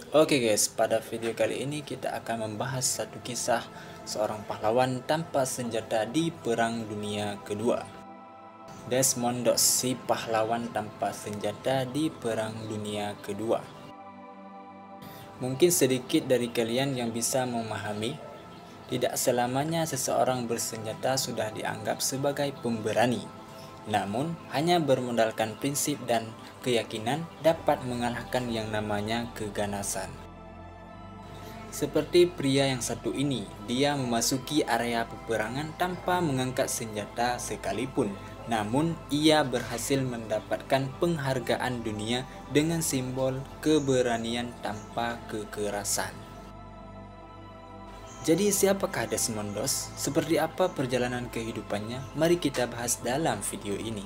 Oke guys, pada video kali ini kita akan membahas satu kisah seorang pahlawan tanpa senjata di Perang Dunia Kedua. Desmond Doss, si pahlawan tanpa senjata di Perang Dunia Kedua. Mungkin sedikit dari kalian yang bisa memahami, tidak selamanya seseorang bersenjata sudah dianggap sebagai pemberani. Namun, hanya bermodalkan prinsip dan keyakinan dapat mengalahkan yang namanya keganasan. Seperti pria yang satu ini, dia memasuki area peperangan tanpa mengangkat senjata sekalipun. Namun, ia berhasil mendapatkan penghargaan dunia dengan simbol keberanian tanpa kekerasan. Jadi siapakah Desmond Doss? Seperti apa perjalanan kehidupannya? Mari kita bahas dalam video ini.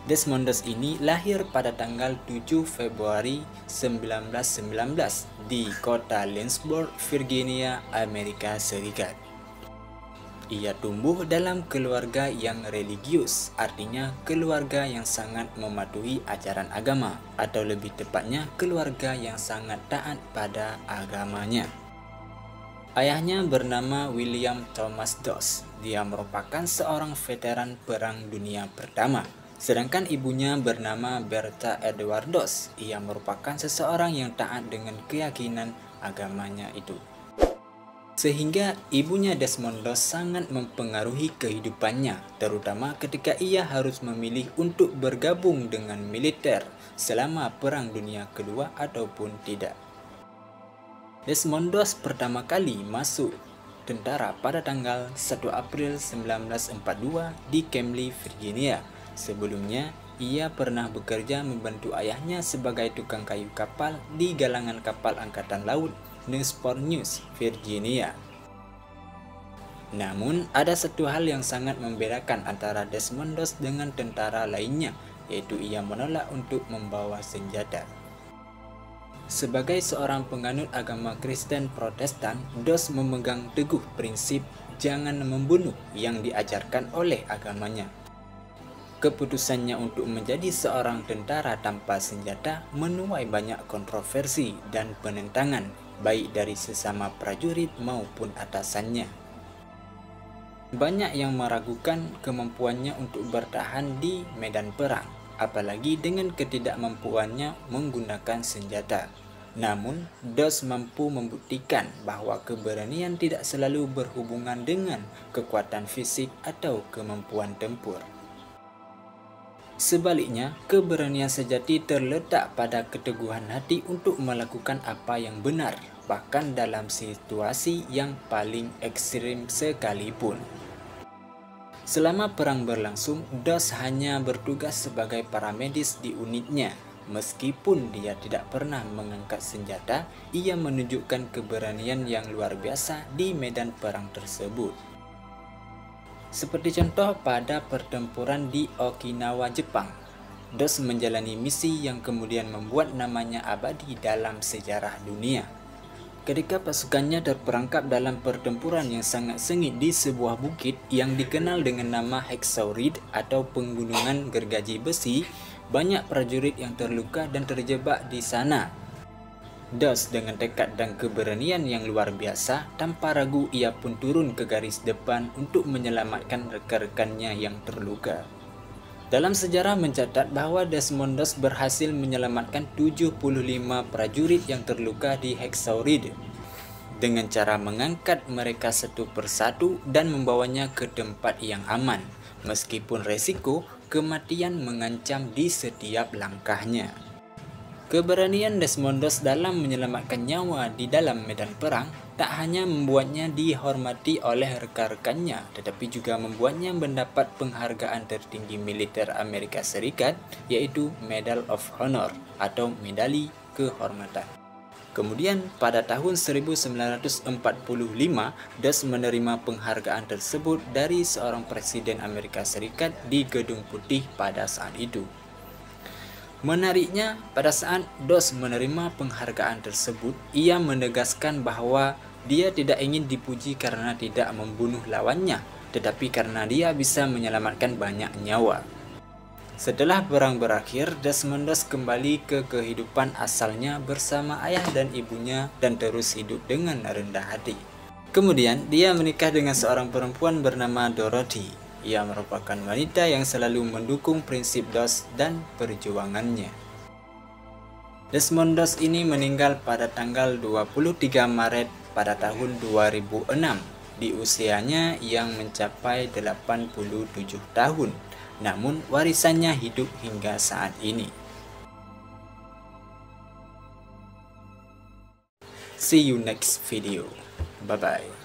Desmond Doss ini lahir pada tanggal 7 Februari 1919 di kota Lynchburg, Virginia, Amerika Serikat. Ia tumbuh dalam keluarga yang religius, artinya keluarga yang sangat mematuhi ajaran agama, atau lebih tepatnya keluarga yang sangat taat pada agamanya. Ayahnya bernama William Thomas Doss. Dia merupakan seorang veteran Perang Dunia Pertama. Sedangkan ibunya bernama Bertha Edward Doss. Ia merupakan seseorang yang taat dengan keyakinan agamanya itu. Sehingga ibunya Desmond Doss sangat mempengaruhi kehidupannya, terutama ketika ia harus memilih untuk bergabung dengan militer selama Perang Dunia Kedua ataupun tidak. Desmond Doss pertama kali masuk tentara pada tanggal 1 April 1942 di Camp Lee, Virginia. Sebelumnya, ia pernah bekerja membantu ayahnya sebagai tukang kayu kapal di galangan kapal Angkatan Laut Newport News, Virginia. Namun, ada satu hal yang sangat membedakan antara Desmond Doss dengan tentara lainnya, yaitu ia menolak untuk membawa senjata. Sebagai seorang penganut agama Kristen Protestan, Doss memegang teguh prinsip jangan membunuh yang diajarkan oleh agamanya. Keputusannya untuk menjadi seorang tentara tanpa senjata menuai banyak kontroversi dan penentangan, baik dari sesama prajurit maupun atasannya. Banyak yang meragukan kemampuannya untuk bertahan di medan perang, apalagi dengan ketidakmampuannya menggunakan senjata. Namun, Doss mampu membuktikan bahwa keberanian tidak selalu berhubungan dengan kekuatan fisik atau kemampuan tempur. Sebaliknya, keberanian sejati terletak pada keteguhan hati untuk melakukan apa yang benar, bahkan dalam situasi yang paling ekstrim sekalipun. Selama perang berlangsung, Doss hanya bertugas sebagai paramedis di unitnya. Meskipun dia tidak pernah mengangkat senjata, ia menunjukkan keberanian yang luar biasa di medan perang tersebut. Seperti contoh pada pertempuran di Okinawa, Jepang, Doss menjalani misi yang kemudian membuat namanya abadi dalam sejarah dunia. Ketika pasukannya terperangkap dalam pertempuran yang sangat sengit di sebuah bukit yang dikenal dengan nama Hacksaw Ridge atau penggunungan gergaji besi, banyak prajurit yang terluka dan terjebak di sana. Doss dengan tekad dan keberanian yang luar biasa, tanpa ragu ia pun turun ke garis depan untuk menyelamatkan rekan-rekannya yang terluka. Dalam sejarah mencatat bahwa Desmond Doss berhasil menyelamatkan 75 prajurit yang terluka di Hacksaw Ridge dengan cara mengangkat mereka satu persatu dan membawanya ke tempat yang aman, meskipun resiko kematian mengancam di setiap langkahnya. Keberanian Desmond Doss dalam menyelamatkan nyawa di dalam medan perang tak hanya membuatnya dihormati oleh rekan-rekannya, tetapi juga membuatnya mendapat penghargaan tertinggi militer Amerika Serikat, yaitu Medal of Honor atau medali kehormatan. Kemudian pada tahun 1945, Doss menerima penghargaan tersebut dari seorang presiden Amerika Serikat di Gedung Putih pada saat itu. Menariknya, pada saat Doss menerima penghargaan tersebut, ia menegaskan bahwa dia tidak ingin dipuji karena tidak membunuh lawannya, tetapi karena dia bisa menyelamatkan banyak nyawa. Setelah perang berakhir, Desmond Doss kembali ke kehidupan asalnya bersama ayah dan ibunya dan terus hidup dengan rendah hati. Kemudian, dia menikah dengan seorang perempuan bernama Dorothy. Ia merupakan wanita yang selalu mendukung prinsip Doss dan perjuangannya. Desmond Doss ini meninggal pada tanggal 23 Maret pada tahun 2006 di usianya yang mencapai 87 tahun. Namun warisannya hidup hingga saat ini. See you next video. Bye bye.